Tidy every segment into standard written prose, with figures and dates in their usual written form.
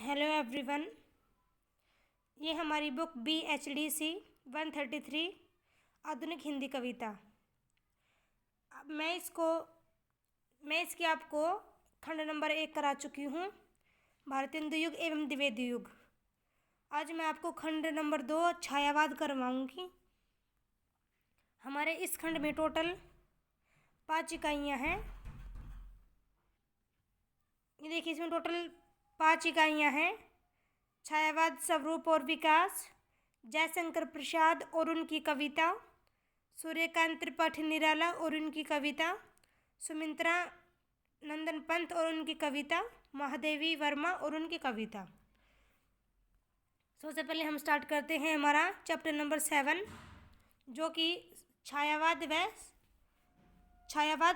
Hello everyone. ये हमारी book BHDC 133 आधुनिक हिंदी कविता। अब मैं इसकी आपको खंड नंबर 1 करा चुकी हूँ, भारतेंदु युग एवं द्विवेदी युग। आज मैं आपको खंड नंबर 2 छायावाद करवाऊँगी। हमारे इस खंड में टोटल 5 इकाइयाँ हैं। ये देखिए, इसमें टोटल 5 इकाइयाँ हैं। छायावाद, स्वरूप और विकास, जयशंकर प्रसाद और उनकी कविता, सूर्यकांत त्रिपाठी निराला और उनकी कविता, सुमित्रा नंदन पंत और उनकी कविता, महादेवी वर्मा और उनकी कविता। सबसे पहले हम स्टार्ट करते हैं हमारा चैप्टर नंबर 7, जो कि छायावाद,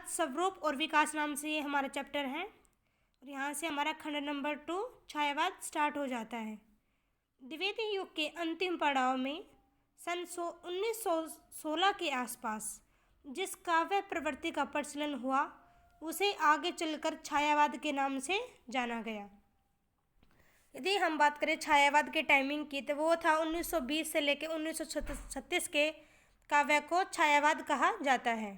स्वरूप और विकास नाम से ये हमारा चैप्टर है। और यहाँ से हमारा खंड नंबर 2 छायावाद स्टार्ट हो जाता है। द्विवेदी युग के अंतिम पड़ाव में सन 1916 के आसपास जिस काव्य प्रवृत्ति का प्रचलन हुआ उसे आगे चलकर छायावाद के नाम से जाना गया। यदि हम बात करें छायावाद के टाइमिंग की, तो वो था 1920 से लेकर 1936 के काव्य को छायावाद कहा जाता है।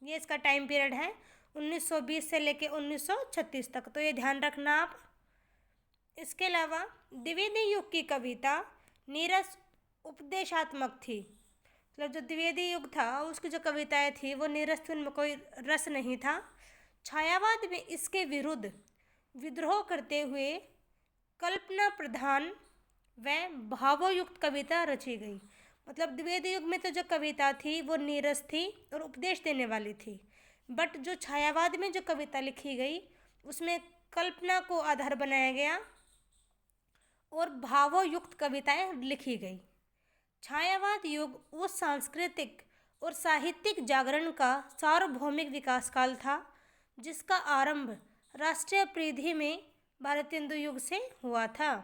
ये इसका टाइम पीरियड है 1920 से लेकर 1936 तक, तो ये ध्यान रखना आप। इसके अलावा द्विवेदी युग की कविता नीरस उपदेशात्मक थी। मतलब जो द्विवेदी युग था उसकी जो कविताएं थी वो नीरस थी, उनमें कोई रस नहीं था। छायावाद में इसके विरुद्ध विद्रोह करते हुए कल्पना प्रधान व भावोयुक्त कविता रची गई। मतलब द्विवेदी युग में तो जो कविता थी वो नीरस थी और उपदेश देने वाली थी, बट जो छायावाद में जो कविता लिखी गई उसमें कल्पना को आधार बनाया गया और भावोयुक्त कविताएं लिखी गई। छायावाद युग उस सांस्कृतिक और साहित्यिक जागरण का सार्वभौमिक विकास काल था जिसका आरंभ राष्ट्रीय परिधि में भारतेंदु युग से हुआ था।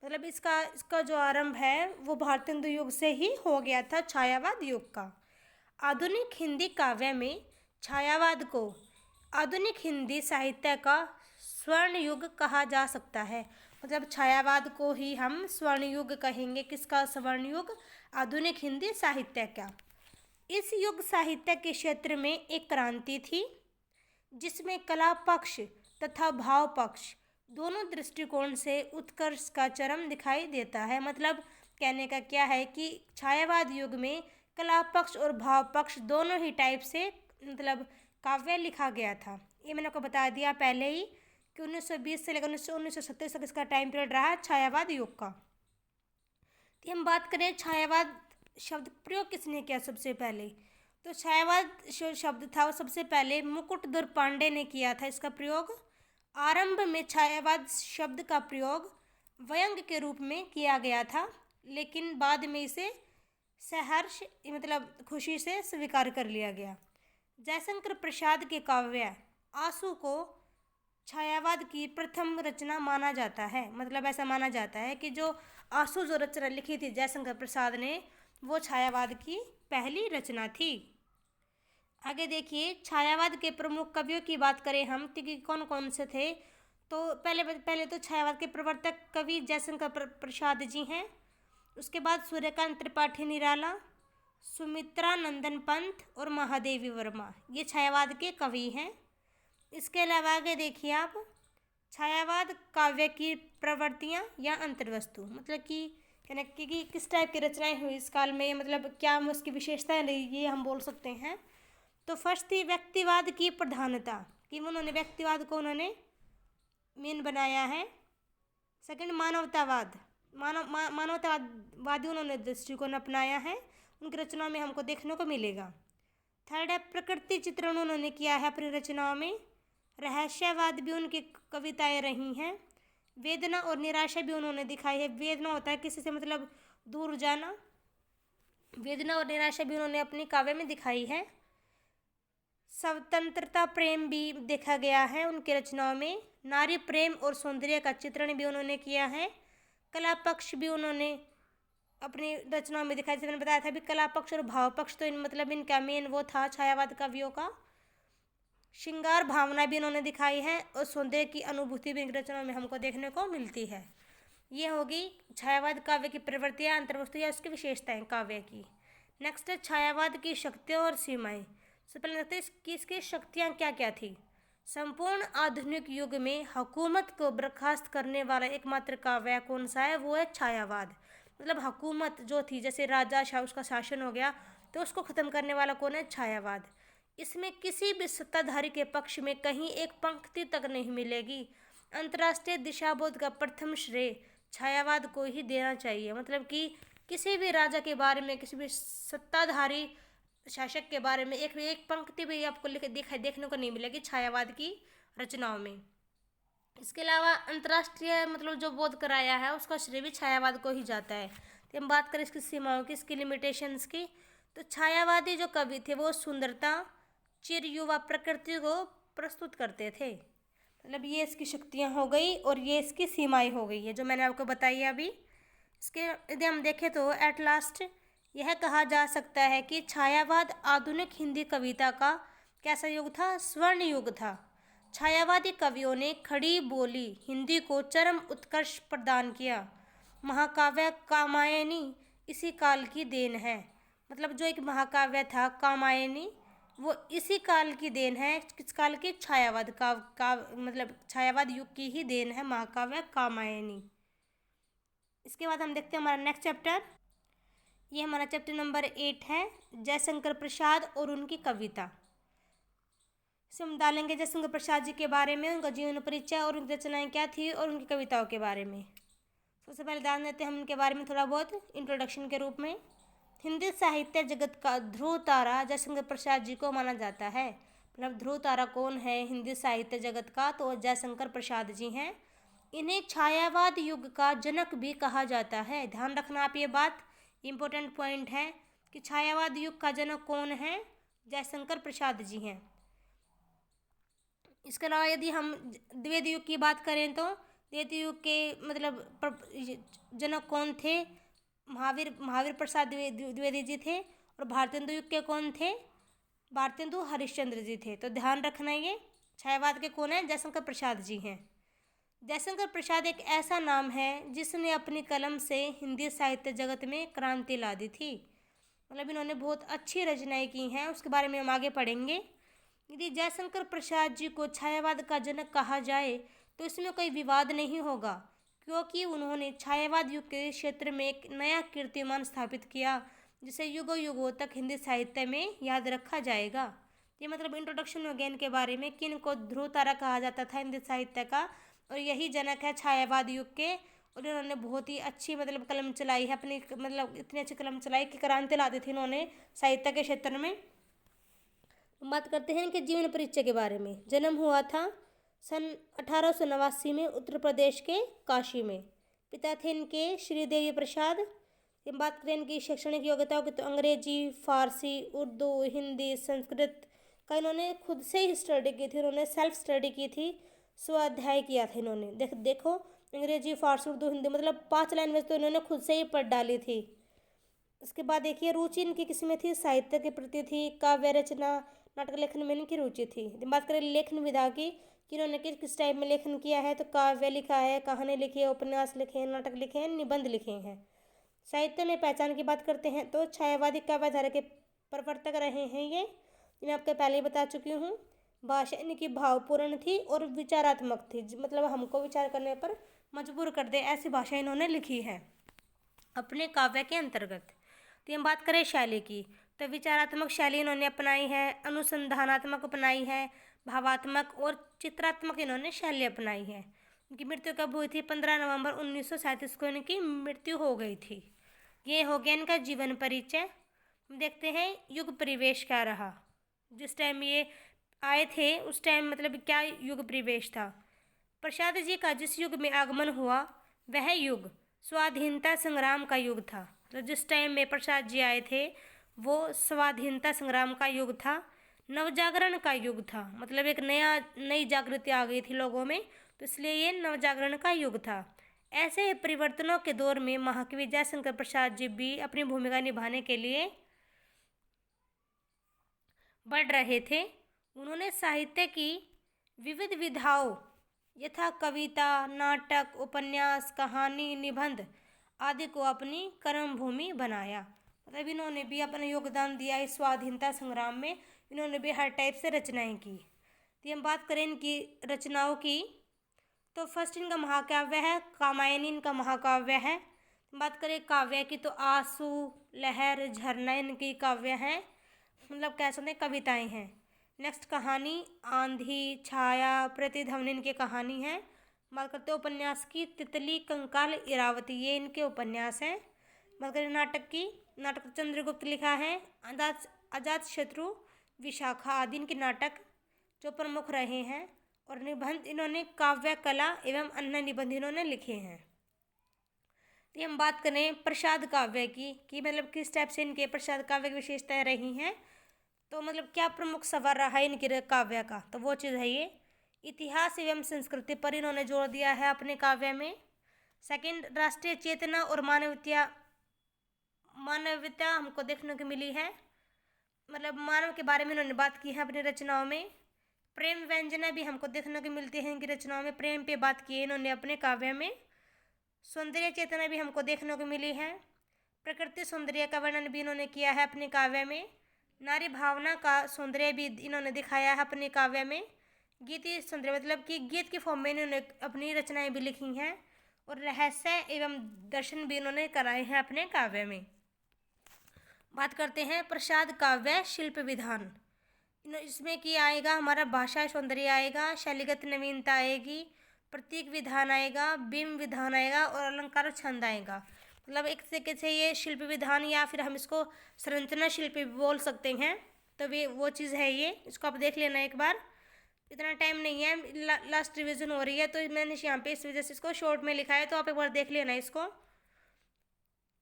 मतलब इसका जो आरंभ है वो भारतेंदु युग से ही हो गया था, छायावाद युग का। आधुनिक हिंदी काव्य में छायावाद को आधुनिक हिंदी साहित्य का स्वर्ण युग कहा जा सकता है। मतलब छायावाद को ही हम स्वर्ण युग कहेंगे। किसका स्वर्ण युग? आधुनिक हिंदी साहित्य का। इस युग साहित्य के क्षेत्र में एक क्रांति थी जिसमें कला पक्ष तथा भाव पक्ष दोनों दृष्टिकोण से उत्कर्ष का चरम दिखाई देता है। मतलब कहने का क्या है कि छायावाद युग में कला पक्ष और भाव पक्ष दोनों ही टाइप से मतलब काव्य लिखा गया था। ये मैंने आपको बता दिया पहले ही कि 1920 से लेकर 1937 तक इसका टाइम पीरियड रहा छायावाद युग का। तो हम बात करें छायावाद शब्द प्रयोग किसने किया सबसे पहले, तो छायावाद जो शब्द था वो सबसे पहले मुकुटधर पांडे ने किया था इसका प्रयोग। आरंभ में छायावाद शब्द का प्रयोग व्यंग्य के रूप में किया गया था, लेकिन बाद में इसे सहर्ष मतलब खुशी से स्वीकार कर लिया गया। जयशंकर प्रसाद के काव्य आंसू को छायावाद की प्रथम रचना माना जाता है। मतलब ऐसा माना जाता है कि जो आंसू जो रचना लिखी थी जयशंकर प्रसाद ने वो छायावाद की पहली रचना थी। आगे देखिए, छायावाद के प्रमुख कवियों की बात करें हम कि कौन कौन से थे, तो पहले तो छायावाद के प्रवर्तक कवि जयशंकर प्रसाद जी हैं। उसके बाद सूर्यकांत त्रिपाठी निराला, सुमित्रा नंदन पंत और महादेवी वर्मा, ये छायावाद के कवि हैं। इसके अलावा आगे देखिए आप, छायावाद काव्य की प्रवृत्तियाँ या अंतर्वस्तु, मतलब कि कहने कि किस टाइप की रचनाएं हुई इस काल में, मतलब क्या उसकी विशेषताएं रही, ये हम बोल सकते हैं। तो फर्स्ट थी व्यक्तिवाद की प्रधानता, कि उन्होंने व्यक्तिवाद को उन्होंने मेन बनाया है। सेकंड मानवतावाद, मानवतावादी उन्होंने दृष्टिकोण अपनाया है, उनकी रचनाओं में हमको देखने को मिलेगा। थर्ड है प्रकृति चित्रण उन्होंने किया है अपनी रचनाओं में। रहस्यवाद भी उनकी कविताएं रही हैं। वेदना और निराशा भी उन्होंने दिखाई है। वेदना होता है किसी से मतलब दूर जाना, वेदना और निराशा भी उन्होंने अपनी काव्य में दिखाई है। स्वतंत्रता प्रेम भी देखा गया है उनकी रचनाओं में। नारी प्रेम और सौंदर्य का चित्रण भी उन्होंने किया है। कला पक्ष भी उन्होंने अपनी रचनाओं में दिखाया, जैसे मैंने बताया था भी कला पक्ष और भाव पक्ष, तो मतलब इनका मेन वो था छायावाद कवियों का। श्रृंगार भावना भी इन्होंने दिखाई है और सौंदर्य की अनुभूति भी इन रचनाओं में हमको देखने को मिलती है। ये होगी छायावाद काव्य की प्रवृत्तियाँ, अंतर्वस्तु या उसकी विशेषताएं काव्य की। नेक्स्ट है छायावाद की शक्तियाँ और सीमाएं। सबसे पहले देखते हैं कि इसकी शक्तियाँ क्या क्या थी। संपूर्ण आधुनिक युग में हुकूमत को बर्खास्त करने वाला एकमात्र काव्य कौन सा है, वो है छायावाद। मतलब हुकूमत जो थी, जैसे राजा शाह उसका शासन हो गया, तो उसको ख़त्म करने वाला कौन है, छायावाद। इसमें किसी भी सत्ताधारी के पक्ष में कहीं एक पंक्ति तक नहीं मिलेगी। अंतर्राष्ट्रीय दिशाबोध का प्रथम श्रेय छायावाद को ही देना चाहिए। मतलब कि किसी भी राजा के बारे में, किसी भी सत्ताधारी शासक के बारे में एक पंक्ति भी आपको देखने को नहीं मिलेगी छायावाद की रचनाओं में। इसके अलावा अंतर्राष्ट्रीय मतलब जो बोध कराया है उसका श्रेय भी छायावाद को ही जाता है। तो हम बात करें इसकी सीमाओं की, इसकी लिमिटेशंस की, तो छायावादी जो कवि थे वो सुंदरता, चिर युवा प्रकृति को प्रस्तुत करते थे। मतलब ये इसकी शक्तियाँ हो गई और ये इसकी सीमाएं हो गई है जो मैंने आपको बताई है अभी। इसके यदि हम देखें तो एट लास्ट यह कहा जा सकता है कि छायावाद आधुनिक हिंदी कविता का कैसा युग था, स्वर्ण युग था। छायावादी कवियों ने खड़ी बोली हिंदी को चरम उत्कर्ष प्रदान किया। महाकाव्य कामायनी इसी काल की देन है। मतलब जो एक महाकाव्य था कामायनी, वो इसी काल की देन है। किस काल की, छायावाद का मतलब छायावाद युग की ही देन है महाकाव्य कामायनी। इसके बाद हम देखते हैं हमारा नेक्स्ट चैप्टर। ये हमारा चैप्टर नंबर 8 है, जयशंकर प्रसाद और उनकी कविता। इसे हम डालेंगे जयशंकर प्रसाद जी के बारे में, उनका जीवन परिचय और उनकी रचनाएं क्या थी और उनकी कविताओं के बारे में। सबसे पहले जान लेते हैं हम उनके बारे में थोड़ा बहुत इंट्रोडक्शन के रूप में। हिंदी साहित्य जगत का ध्रुव तारा जयशंकर प्रसाद जी को माना जाता है। मतलब ध्रुव तारा कौन है हिंदी साहित्य जगत का, तो जयशंकर प्रसाद जी हैं। इन्हें छायावाद युग का जनक भी कहा जाता है। ध्यान रखना आप, ये बात इम्पोर्टेंट पॉइंट है कि छायावाद युग का जनक कौन है, जयशंकर प्रसाद जी हैं। इसके अलावा यदि हम द्विवेदी युग की बात करें तो द्विवेदी युग के मतलब जनक कौन थे, महावीर प्रसाद द्विवेदी जी थे। और भारतेंदु युग के कौन थे, भारतेंदु हरिश्चंद्र जी थे। तो ध्यान रखना, ये छायावाद के कौन है, जयशंकर प्रसाद जी हैं। जयशंकर प्रसाद एक ऐसा नाम है जिसने अपनी कलम से हिंदी साहित्य जगत में क्रांति ला दी थी। मतलब इन्होंने बहुत अच्छी रचनाएं की हैं, उसके बारे में हम आगे पढ़ेंगे। यदि जयशंकर प्रसाद जी को छायावाद का जनक कहा जाए तो इसमें कोई विवाद नहीं होगा, क्योंकि उन्होंने छायावाद युग के क्षेत्र में एक नया कीर्तिमान स्थापित किया जिसे युगों युगों तक हिंदी साहित्य में याद रखा जाएगा। ये मतलब इंट्रोडक्शन हो गया इनके बारे में कि इनको ध्रुव तारा कहा जाता था हिंदी साहित्य का, और यही जनक है छायावाद युग के। और इन्होंने बहुत ही अच्छी मतलब कलम चलाई है अपनी, मतलब इतनी अच्छी कलम चलाई कि क्रांति ला दी थी इन्होंने साहित्य के क्षेत्र में। बात करते हैं इनके जीवन परिचय के बारे में। जन्म हुआ था सन 1889 में उत्तर प्रदेश के काशी में। पिता थे इनके श्रीदेवी प्रसाद। बात करें इनकी शैक्षणिक योग्यताओं की तो अंग्रेजी, फारसी, उर्दू, हिंदी, संस्कृत का इन्होंने खुद से ही स्टडी की थी। इन्होंने सेल्फ स्टडी की थी, स्वाध्याय किया था इन्होंने। देखो अंग्रेजी, फारसी, उर्दू, हिंदी मतलब 5 लैंग्वेज तो इन्होंने खुद से ही पढ़ डाली थी। उसके बाद देखिए रुचि इनकी किस में थी, साहित्य के प्रति थी, काव्य रचना, नाटक लेखन में इनकी रुचि थी। बात करें लेखन विधा की कि इन्होंने किस टाइप में लेखन किया है, तो काव्य लिखा है, कहानी लिखी है, उपन्यास लिखे हैं, नाटक लिखे हैं, निबंध लिखे हैं। साहित्य में पहचान की बात करते हैं तो छायावादी काव्यधारा के प्रवर्तक रहे हैं ये, मैं आपको पहले ही बता चुकी हूँ। भाषा इनकी भावपूर्ण थी और विचारात्मक थी, मतलब हमको विचार करने पर मजबूर कर दे ऐसी भाषा इन्होंने लिखी है अपने काव्य के अंतर्गत। तो हम बात करें शैली की तो विचारात्मक शैली इन्होंने अपनाई है, अनुसंधानात्मक अपनाई है, भावात्मक और चित्रात्मक इन्होंने शैली अपनाई है। उनकी मृत्यु कब हुई थी, 15 नवंबर 1937 को इनकी मृत्यु हो गई थी। ये हो गया इनका जीवन परिचय। देखते हैं युग परिवेश क्या रहा, जिस टाइम ये आए थे उस टाइम मतलब क्या युग परिवेश था। प्रसाद जी का जिस युग में आगमन हुआ वह युग स्वाधीनता संग्राम का युग था। तो जिस टाइम में प्रसाद जी आए थे वो स्वाधीनता संग्राम का युग था, नवजागरण का युग था। मतलब एक नई जागृति आ गई थी लोगों में, तो इसलिए ये नवजागरण का युग था। ऐसे परिवर्तनों के दौर में महाकवि जयशंकर प्रसाद जी भी अपनी भूमिका निभाने के लिए बढ़ रहे थे। उन्होंने साहित्य की विविध विधाओं यथा कविता, नाटक, उपन्यास, कहानी, निबंध आदि को अपनी कर्मभूमि बनाया। मतलब इन्होंने भी अपना योगदान दिया इस स्वाधीनता संग्राम में। इन्होंने भी हर टाइप से रचनाएं की। तो हम बात करें इनकी रचनाओं की, तो फर्स्ट इनका महाकाव्य है कामायनी, इनका महाकाव्य है। बात करें काव्य की तो आंसू, लहर, झरना इनकी काव्य हैं, मतलब कह सकते हैं कविताएं हैं। नेक्स्ट कहानी आंधी, छाया, प्रतिध्वनि इनकी कहानी है। बात करते हैं उपन्यास की, तितली, कंकाल, इरावती ये इनके उपन्यास हैं। बात करें नाटक की, नाटक चंद्रगुप्त लिखा है। अजातशत्रु, विशाखा आदि इनके नाटक जो प्रमुख रहे हैं। और निबंध इन्होंने काव्य कला एवं अन्य निबंध इन्होंने लिखे हैं। तो हम बात करें प्रसाद काव्य की कि मतलब किस टाइप से इनके प्रसाद काव्य की विशेषताएं रही हैं, तो मतलब क्या प्रमुख सवाल रहा है इनके काव्य का, तो वो चीज़ है ये इतिहास एवं संस्कृति पर इन्होंने जोर दिया है अपने काव्य में। सेकंड, राष्ट्रीय चेतना और मानवता हमको देखने को मिली है, मतलब मानव के बारे में इन्होंने बात की है अपनी रचनाओं में। प्रेम व्यंजना भी हमको देखने को मिलती है इनकी रचनाओं में, प्रेम पे बात की है इन्होंने अपने काव्य में। सौंदर्य चेतना भी हमको देखने को मिली है। प्रकृति सौंदर्य का वर्णन भी इन्होंने किया है अपने काव्य में। नारी भावना का सौंदर्य भी इन्होंने दिखाया है अपने काव्य में। गीति सौंदर्य मतलब कि गीत के फॉर्म में इन्होंने अपनी रचनाएं भी लिखी हैं। और रहस्य एवं दर्शन भी इन्होंने कराए हैं अपने काव्य में। बात करते हैं प्रसाद काव्य शिल्प विधान। इसमें कि आएगा हमारा भाषा सौंदर्य आएगा, शैलीगत नवीनता आएगी, प्रतीक विधान आएगा, बिंब विधान आएगा और अलंकार छंद आएगा। मतलब एक तरीके से ये शिल्प विधान या फिर हम इसको संरचना शिल्प भी बोल सकते हैं। तो वे वो चीज़ है ये, इसको आप देख लेना एक बार, इतना टाइम नहीं है, लास्ट रिवीजन हो रही है तो मैंने यहाँ पे इस वजह से इसको शॉर्ट में लिखा है, तो आप एक बार देख लेना इसको।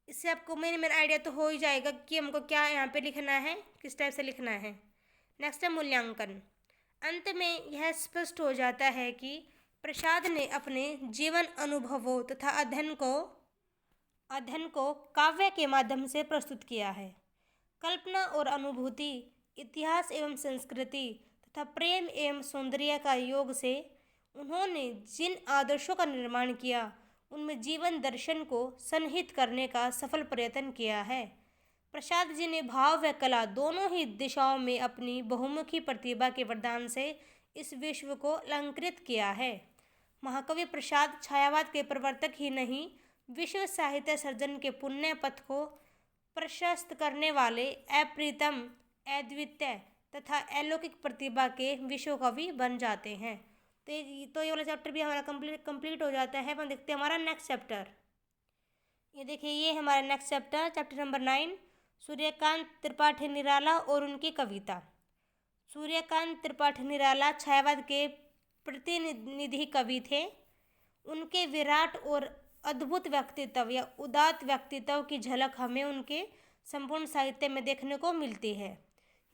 इससे आपको मेरा आइडिया तो हो ही जाएगा कि हमको क्या यहाँ पे लिखना है, किस टाइप से लिखना है। नेक्स्ट है मूल्यांकन। अंत में यह स्पष्ट हो जाता है कि प्रसाद ने अपने जीवन अनुभवों तथा अध्ययन को काव्य के माध्यम से प्रस्तुत किया है। कल्पना और अनुभूति, इतिहास एवं संस्कृति तथा प्रेम एवं सौंदर्य का योग से उन्होंने जिन आदर्शों का निर्माण किया उनमें जीवन दर्शन को सन्निहित करने का सफल प्रयत्न किया है। प्रसाद जी ने भाव व कला दोनों ही दिशाओं में अपनी बहुमुखी प्रतिभा के वरदान से इस विश्व को अलंकृत किया है। महाकवि प्रसाद छायावाद के प्रवर्तक ही नहीं, विश्व साहित्य सर्जन के पुण्य पथ को प्रशस्त करने वाले अप्रीतम, अद्वितीय तथा अलौकिक प्रतिभा के विश्व कवि बन जाते हैं। तो ये वाला चैप्टर भी हमारा कंप्लीट हो जाता है। हम देखते हैं हमारा नेक्स्ट चैप्टर। ये देखिए ये हमारा next chapter number 9, Suryakant Tripathi Nirala और उनकी कविता। सूर्यकांत त्रिपाठी निराला छायावाद के प्रतिनिधि कवि थे। उनके विराट और अद्भुत व्यक्तित्व या उदात्त व्यक्तित्व की झलक हमें उनके संपूर्ण साहित्य में देखने को मिलती है।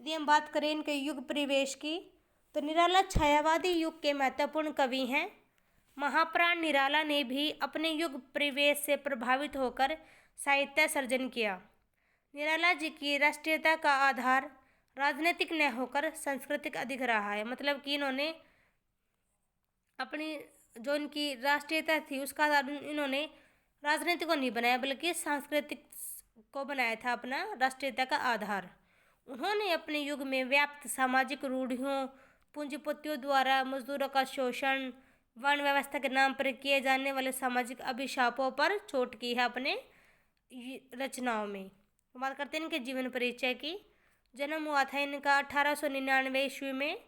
यदि हम बात करें इनके युग परिवेश की, तो निराला छायावादी युग के महत्वपूर्ण कवि हैं। महाप्राण निराला ने भी अपने युग परिवेश से प्रभावित होकर साहित्य सर्जन किया। निराला जी की राष्ट्रीयता का आधार राजनीतिक न होकर सांस्कृतिक अधिक रहा है। मतलब कि इन्होंने अपनी जो इनकी राष्ट्रीयता थी उसका आधार इन्होंने राजनीति को नहीं बनाया बल्कि सांस्कृतिक को बनाया था अपना राष्ट्रीयता का आधार। उन्होंने अपने युग में व्याप्त सामाजिक रूढ़ियों, पूंजीपतियों द्वारा मजदूरों का शोषण, वर्ण व्यवस्था के नाम पर किए जाने वाले सामाजिक अभिशापों पर चोट की है अपने रचनाओं में। बात करते हैं इनके जीवन परिचय की। जन्म हुआ था इनका 1899 ईस्वी में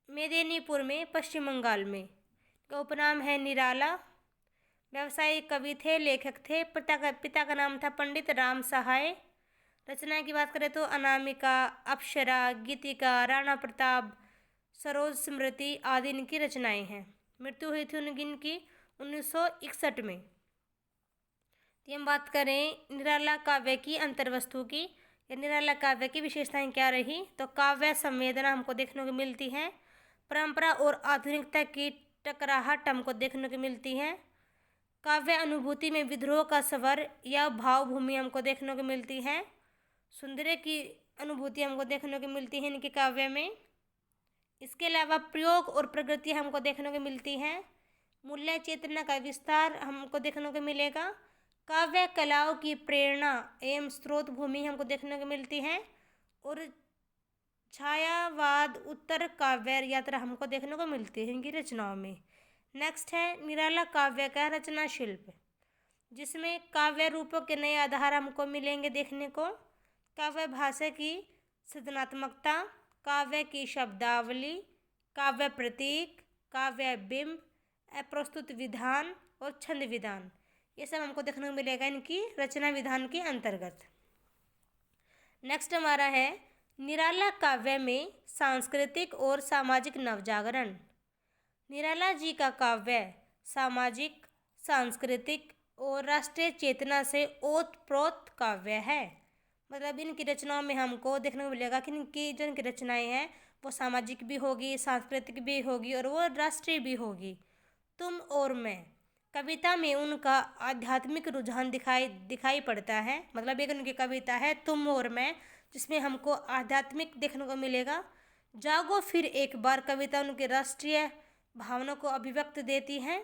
मेदिनीपुर में, पश्चिम बंगाल में। इनका उपनाम है निराला। व्यावसायिक कवि थे, लेखक थे। पिता का नाम था पंडित राम सहाय। रचना की बात करें तो अनामिका, अप्सरा, गीतिका, राणा प्रताप, सरोज स्मृति आदि इनकी रचनाएं हैं। मृत्यु हुई थी इनकी 1961 में। तो हम बात करें निराला काव्य की अंतर्वस्तु की, या निराला काव्य की विशेषताएं क्या रही, तो काव्य संवेदना हमको देखने को मिलती है। परंपरा और आधुनिकता की टकराहट हमको देखने को मिलती है। काव्य अनुभूति में विद्रोह का स्वर या भावभूमि हमको देखने को मिलती है। सौंदर्य की अनुभूति हमको देखने को मिलती है इनके काव्य में। इसके अलावा प्रयोग और प्रगति हमको देखने को मिलती हैं। मूल्य चेतना का विस्तार हमको देखने को मिलेगा। काव्य कलाओं की प्रेरणा एवं स्रोत भूमि हमको देखने को मिलती है। और छायावाद उत्तर काव्य यात्रा हमको देखने को मिलती है इनकी रचनाओं में। नेक्स्ट है निराला काव्य का रचना शिल्प, जिसमें काव्य रूपों के नए आधार हमको मिलेंगे देखने को। काव्य भाषा की सृजनात्मकता, काव्य की शब्दावली, काव्य प्रतीक, काव्य बिंब, अप्रस्तुत विधान और छंद विधान, ये सब हमको देखने को मिलेगा इनकी रचना विधान के अंतर्गत। नेक्स्ट हमारा है निराला काव्य में सांस्कृतिक और सामाजिक नवजागरण। निराला जी का काव्य सामाजिक, सांस्कृतिक और राष्ट्रीय चेतना से ओतप्रोत काव्य है। मतलब इनकी रचनाओं में हमको देखने को मिलेगा कि इनकी जो इनकी रचनाएं हैं वो सामाजिक भी होगी, सांस्कृतिक भी होगी और वो राष्ट्रीय भी होगी। तुम और मैं कविता में उनका आध्यात्मिक रुझान दिखाई पड़ता है। मतलब एक उनकी कविता है तुम और मैं, जिसमें हमको आध्यात्मिक देखने को मिलेगा। जागो फिर एक बार कविता उनके राष्ट्रीय भावना को अभिव्यक्त देती है।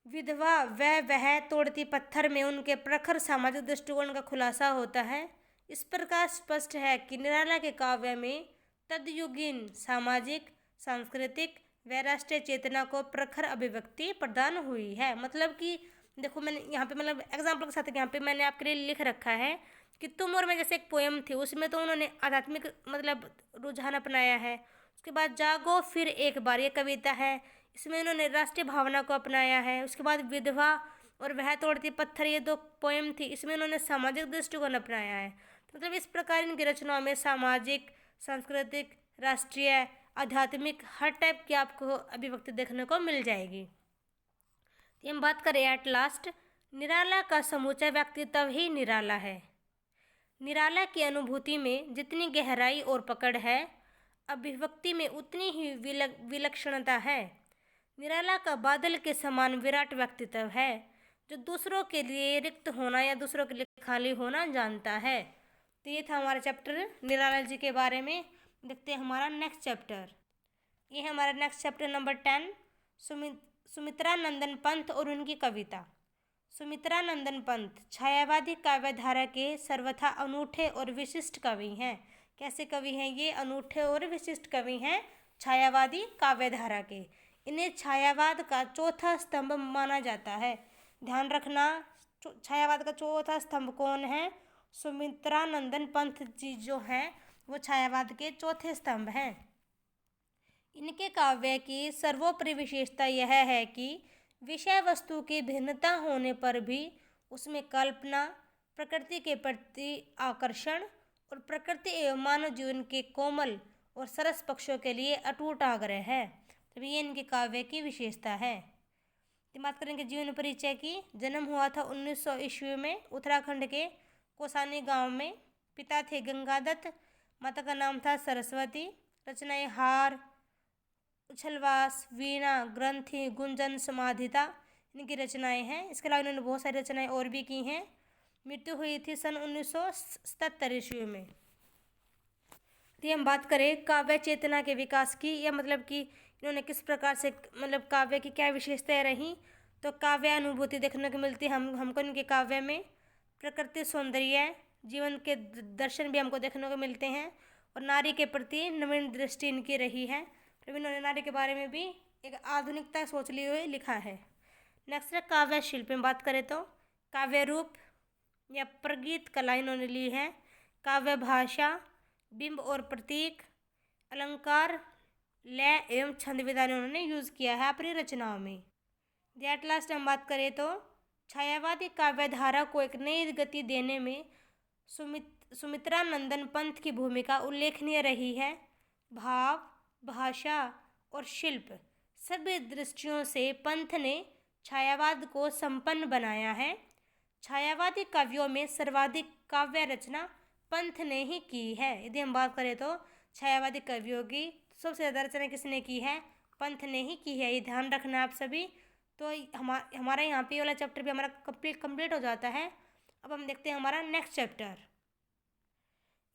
विधवा वह तोड़ती पत्थर में उनके प्रखर सामाजिक दृष्टिकोण का खुलासा होता है। इस प्रकार स्पष्ट है कि निराला के काव्य में तद्युगीन सामाजिक, सांस्कृतिक व राष्ट्रीय चेतना को प्रखर अभिव्यक्ति प्रदान हुई है। मतलब कि देखो मैंने यहाँ पे मतलब एग्जाम्पल के साथ यहाँ पे मैंने आपके लिए लिख रखा है कि तुम और मैं जैसे एक पोएम थी, उसमें तो उन्होंने आध्यात्मिक मतलब रुझान अपनाया है। उसके बाद जागो फिर एक बार ये कविता है, इसमें उन्होंने राष्ट्रीय भावना को अपनाया है। उसके बाद विधवा और वह तोड़ती पत्थर ये दो पोएम थी, इसमें उन्होंने सामाजिक दृष्टिकोण अपनाया है। तो मतलब इस प्रकार इनकी रचनाओं में सामाजिक, सांस्कृतिक, राष्ट्रीय, आध्यात्मिक हर टाइप की आपको अभिव्यक्ति देखने को मिल जाएगी। तो हम बात करें एट लास्ट, निराला का समूचा व्यक्तित्व ही निराला है। निराला की अनुभूति में जितनी गहराई और पकड़ है, अभिव्यक्ति में उतनी ही विलक्षणता है। निराला का बादल के समान विराट व्यक्तित्व है, जो दूसरों के लिए रिक्त होना या दूसरों के लिए खाली होना जानता है। तो ये था हमारा चैप्टर निराला जी के बारे में। देखते हैं हमारा नेक्स्ट चैप्टर। ये है हमारा नेक्स्ट चैप्टर नंबर 10, सुमित्रा नंदन पंत और उनकी कविता। सुमित्रा नंदन पंत छायावादी काव्यधारा के सर्वथा अनूठे और विशिष्ट कवि हैं। कैसे कवि हैं ये? अनूठे और विशिष्ट कवि हैं छायावादी काव्यधारा के। इन्हें छायावाद का चौथा स्तंभ माना जाता है। ध्यान रखना, छायावाद का चौथा स्तंभ कौन है? सुमित्रा नंदन पंत जी जो हैं वो छायावाद के चौथे स्तंभ हैं। इनके काव्य की सर्वोपरि विशेषता यह है कि विषय वस्तु की भिन्नता होने पर भी उसमें कल्पना, प्रकृति के प्रति आकर्षण और प्रकृति एवं मानव जीवन के कोमल और सरस पक्षों के लिए अटूट आग्रह है। तभी ये इनके काव्य की विशेषता है। बात करेंगे जीवन परिचय की। जन्म हुआ था 1900 ईस्वी में उत्तराखंड के कोसानी गांव में। पिता थे गंगादत्त, माता का नाम था सरस्वती। रचनाएं हार, उछलवास, वीणा, ग्रंथि, गुंजन, समाधिता इनकी रचनाएं हैं। इसके अलावा इन्होंने बहुत सारी रचनाएं और भी की हैं। मृत्यु हुई थी सन 1977 ईस्वी में। तो हम बात करें काव्य चेतना के विकास की, या मतलब कि इन्होंने किस प्रकार से मतलब काव्य की क्या विशेषताएं रहीं। तो काव्य अनुभूति देखने को मिलती है हमको इनके काव्य में। प्रकृति सौंदर्य, जीवन के दर्शन भी हमको देखने को मिलते हैं। और नारी के प्रति नवीन दृष्टि इनकी रही है। फिर इन्होंने नारी के बारे में भी एक आधुनिकता सोच लिए हुए लिखा है। नेक्स्ट है काव्य शिल्प में बात करें तो काव्य रूप या प्रगीत कला इन्होंने ली है। काव्य भाषा, बिंब और प्रतीक, अलंकार, लय एवं छंद विधान उन्होंने यूज़ किया है अपनी रचनाओं में। एट लास्ट हम बात करें तो छायावादी काव्यधारा को एक नई गति देने में सुमित्रा नंदन पंत की भूमिका उल्लेखनीय रही है। भाव, भाषा और शिल्प सभी दृष्टियों से पंत ने छायावाद को संपन्न बनाया है। छायावादी काव्यों में सर्वाधिक काव्य रचना पंत ने ही की है। यदि हम बात करें तो छायावादी काव्यों की सबसे ज़्यादा रचना किसने की है? पंत ने ही की है। ये ध्यान रखना आप सभी। तो हमारा यहाँ पे वाला चैप्टर भी हमारा कंप्लीट हो जाता है। अब हम देखते हैं हमारा नेक्स्ट चैप्टर।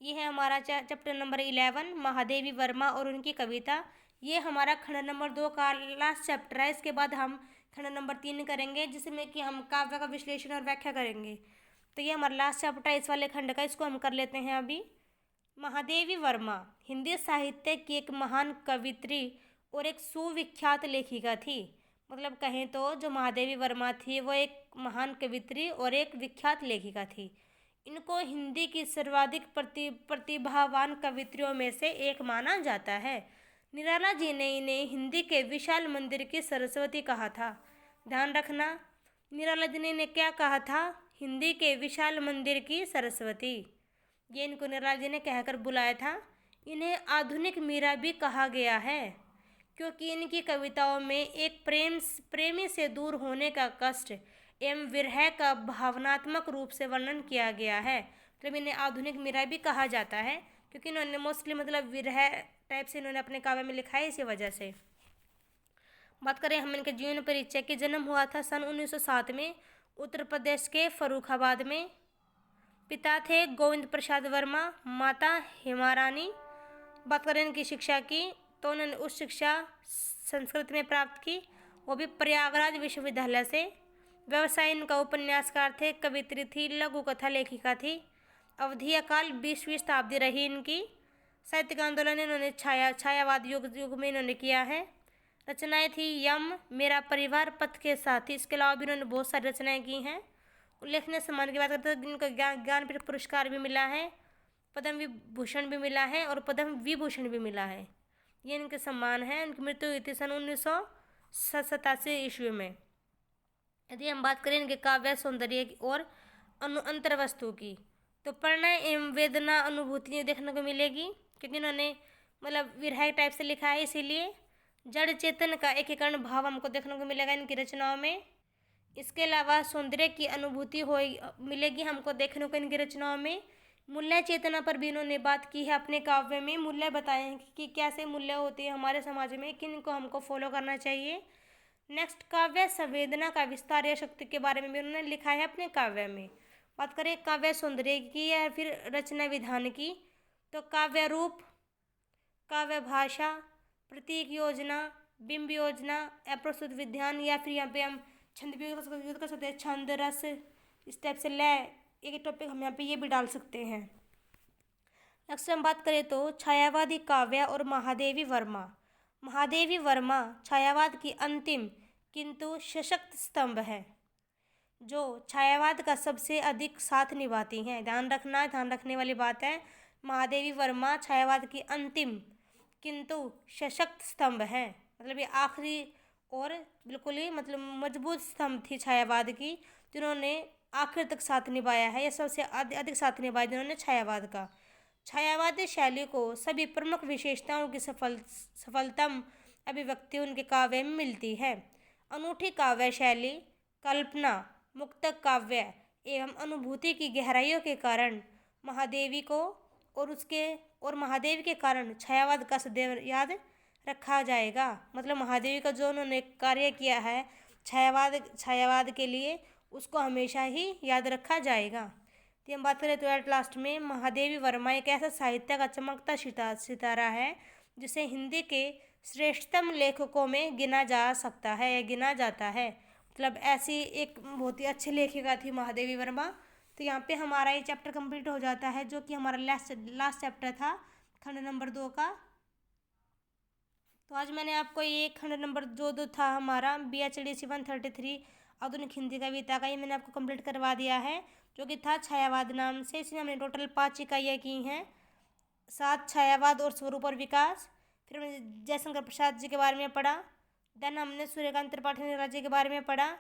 ये है हमारा चैप्टर नंबर 11 महादेवी वर्मा और उनकी कविता। ये हमारा खंड नंबर 2 का लास्ट चैप्टर है। इसके बाद हम खंड नंबर 3 करेंगे, जिसमें कि हम काव्य का विश्लेषण और व्याख्या करेंगे। तो ये हमारा लास्ट चैप्टर है इस वाले खंड का, इसको हम कर लेते हैं अभी। महादेवी वर्मा हिंदी साहित्य की एक महान कवित्री और एक सुविख्यात लेखिका थी। मतलब कहें तो जो महादेवी वर्मा थी वो एक महान कवित्री और एक विख्यात लेखिका थी। इनको हिंदी की सर्वाधिक प्रतिभावान कवित्रियों में से एक माना जाता है। निराला जी ने इन्हें हिंदी के विशाल मंदिर की सरस्वती कहा था। ध्यान रखना, निराला जी ने इन्हें क्या कहा था? हिंदी के विशाल मंदिर की सरस्वती। ये इनको निराला जी ने कहकर बुलाया था। इन्हें आधुनिक मीरा भी कहा गया है, क्योंकि इनकी कविताओं में एक प्रेमी से दूर होने का कष्ट एवं विरह का भावनात्मक रूप से वर्णन किया गया है। मतलब इन्हें आधुनिक मीरा भी कहा जाता है, क्योंकि इन्होंने मोस्टली मतलब विरह टाइप से इन्होंने अपने काव्य में लिखा है, इसी वजह से। बात करें हम इनके जीवन परिचय की। जन्म हुआ था सन 1907 में उत्तर प्रदेश के फर्रुखाबाद में। पिता थे गोविंद प्रसाद वर्मा, माता हेमारानी। बात करें इनकी शिक्षा की, तो उन्होंने उच्च शिक्षा संस्कृत में प्राप्त की, वो भी प्रयागराज विश्वविद्यालय से। व्यवसाय इनका उपन्यासकार थे, कवित्री थी, लघु कथा लेखिका थी। अवधि काल 20वीं शताब्दी रही इनकी। साहित्यिक आंदोलन इन्होंने छायावाद युग में इन्होंने किया है। रचनाएं थी यम, मेरा परिवार, पथ के साथी। इसके अलावा भी इन्होंने बहुत सारी रचनाएं की हैं। उल्लेखनीय सम्मान की बात करते हैं तो इनको ज्ञानपीठ पुरस्कार भी मिला है, पद्म विभूषण भी मिला है और पद्म विभूषण भी मिला है। ये इनके सम्मान हैं। उनकी मृत्यु हुई थी सन 1987 ईस्वी में। यदि हम बात करें इनके काव्य सौंदर्य की और अंतर वस्तु की, तो प्रणय एवं वेदना अनुभूति देखने को मिलेगी, क्योंकि इन्होंने मतलब विरह टाइप से लिखा है, इसीलिए जड़ चेतन का एकीकरण भाव हमको देखने को मिलेगा इनकी रचनाओं में। इसके अलावा सौंदर्य की अनुभूति मिलेगी हमको देखने को इनकी रचनाओं में। मूल्य चेतना पर भी इन्होंने बात की है अपने काव्य में। मूल्य बताए हैं कि कैसे मूल्य होते हैं हमारे समाज में, किन को हमको फॉलो करना चाहिए। नेक्स्ट, काव्य संवेदना का विस्तार या शक्ति के बारे में भी उन्होंने लिखा है अपने काव्य में। बात करें काव्य सौंदर्य की या फिर रचना विधान की, तो काव्य रूप, काव्य भाषा, प्रतीक योजना, बिंब योजना, अप्रस्तुत विधान, या फिर यहाँ पे हम छंद भी यूज कर सकते हैं, छंद, रस, इस टाइप से लय, एक टॉपिक हम यहाँ पे ये भी डाल सकते हैं। नेक्स्ट हम बात करें तो छायावादी काव्य और महादेवी वर्मा। महादेवी वर्मा छायावाद की अंतिम किंतु सशक्त स्तंभ है, जो छायावाद का सबसे अधिक साथ निभाती हैं। ध्यान रखना, ध्यान रखने वाली बात है। महादेवी वर्मा छायावाद की अंतिम किंतु सशक्त स्तंभ है, मतलब ये आखिरी और बिल्कुल ही मतलब मजबूत स्तंभ थी छायावाद की, जिन्होंने आखिर तक साथ निभाया है, या सबसे अधिक साथ निभाया जिन्होंने छायावाद का। छायावादी शैली को सभी प्रमुख विशेषताओं की सफलतम अभिव्यक्ति उनके काव्य में मिलती है। अनूठी काव्य शैली, कल्पना, मुक्तक काव्य एवं अनुभूति की गहराइयों के कारण महादेवी को और महादेवी के कारण छायावाद का सदैव याद रखा जाएगा। मतलब महादेवी का जो उन्होंने कार्य किया है छायावाद के लिए, उसको हमेशा ही याद रखा जाएगा। तो हम बात करें तो एट लास्ट में महादेवी वर्मा एक ऐसा साहित्य का चमकता सितारा है जिसे हिंदी के श्रेष्ठतम लेखकों में गिना जाता है। मतलब ऐसी एक बहुत ही अच्छी लेखिका थी महादेवी वर्मा। तो यहाँ पे हमारा ये चैप्टर कंप्लीट हो जाता है, जो कि हमारा लास्ट चैप्टर था खंड नंबर 2 का। तो आज मैंने आपको ये खंड नंबर जो था हमारा BHDC 133 आधुनिक हिंदी कविता का, ये मैंने आपको कंप्लीट करवा दिया है, जो कि था छायावाद नाम से। इसमें हमने टोटल 5 इकाइयाँ की हैं। 7 छायावाद और स्वरूप और विकास। फिर हमने जयशंकर प्रसाद जी के बारे में पढ़ा। देन हमने सूर्यकांत त्रिपाठी जी के बारे में पढ़ा।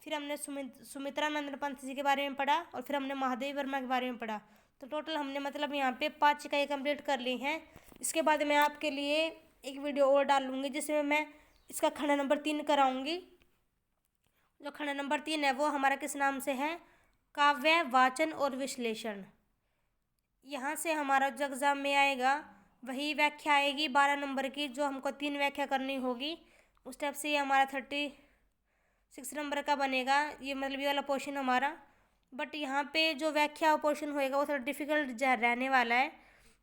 फिर हमने सुमित्रानंद पंत जी के बारे में पढ़ा, और फिर हमने महादेवी वर्मा के बारे में पढ़ा। तो टोटल हमने मतलब यहाँ पे 5 इकाई कंप्लीट कर ली हैं। इसके बाद मैं आपके लिए एक वीडियो और डालूँगी, जिसमें मैं इसका खंड नंबर 3 कराऊँगी। जो खंड नंबर 3 है वो हमारा किस नाम से है? काव्य, वाचन और विश्लेषण। यहाँ से हमारा जो एग्ज़ाम में आएगा वही व्याख्या आएगी 12 नंबर की, जो हमको 3 व्याख्या करनी होगी। उस टाइप से ये हमारा 36 नंबर का बनेगा, ये मतलब ये वाला पोर्शन हमारा। बट यहाँ पे जो व्याख्या पोर्शन होएगा वो थोड़ा डिफिकल्ट रहने वाला है,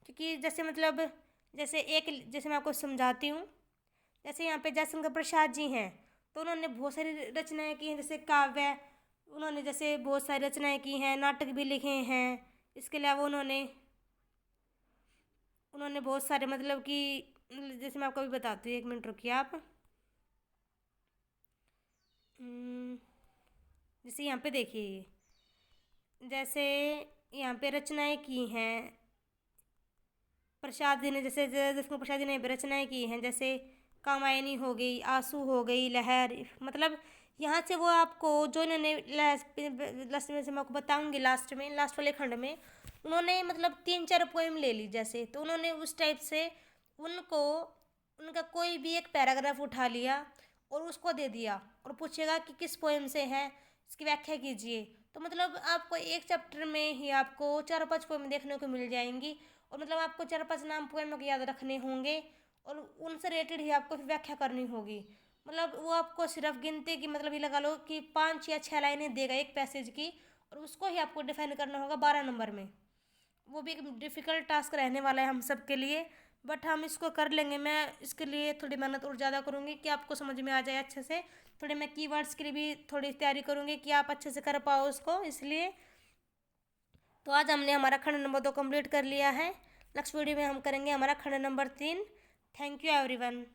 क्योंकि जैसे मतलब जैसे मैं आपको समझाती हूँ। जैसे यहाँ पे जयशंकर प्रसाद जी हैं, तो उन्होंने बहुत सारी रचनाएं की हैं, जैसे काव्य, उन्होंने जैसे बहुत सारी रचनाएं की हैं, नाटक भी लिखे हैं। इसके अलावा उन्होंने उन्होंने बहुत सारे मतलब कि जैसे मैं आपको अभी बताती हूँ, 1 मिनट रुकिए आप। जैसे यहाँ पे देखिए, जैसे यहाँ पे रचनाएं की हैं प्रसाद जी ने, जैसे जयशंकर प्रसाद जी ने रचनाएं की हैं, जैसे कामायनी हो गई, आंसू हो गई, लहर। मतलब यहाँ से वो आपको जो इन्होंने लास्ट में से मैं आपको बताऊंगी, लास्ट वाले खंड में उन्होंने मतलब 3-4 पोएम ले ली जैसे, तो उन्होंने उस टाइप से उनको उनका कोई भी एक पैराग्राफ उठा लिया और उसको दे दिया और पूछेगा कि किस पोएम से है, इसकी व्याख्या कीजिए। तो मतलब आपको एक चैप्टर में ही आपको 4-5 पोएम देखने को मिल जाएंगी, और मतलब आपको 4-5 नाम पोएम के याद रखने होंगे और उनसे रिलेटेड ही आपको व्याख्या करनी होगी। मतलब वो आपको सिर्फ गिनती की मतलब ये लगा लो कि 5 या 6 लाइनें देगा एक पैसेज की, और उसको ही आपको डिफाइन करना होगा 12 नंबर में। वो भी एक डिफ़िकल्ट टास्क रहने वाला है हम सब के लिए, बट हम इसको कर लेंगे। मैं इसके लिए थोड़ी मेहनत और ज़्यादा करूँगी कि आपको समझ में आ जाए अच्छे से। थोड़े मैं कीवर्ड्स के लिए भी थोड़ी तैयारी करूँगी कि आप अच्छे से कर पाओ उसको, इसलिए। तो आज हमने हमारा खंड नंबर 2 कंप्लीट कर लिया है। नेक्स्ट वीडियो में हम करेंगे हमारा खंड नंबर 3। Thank you everyone.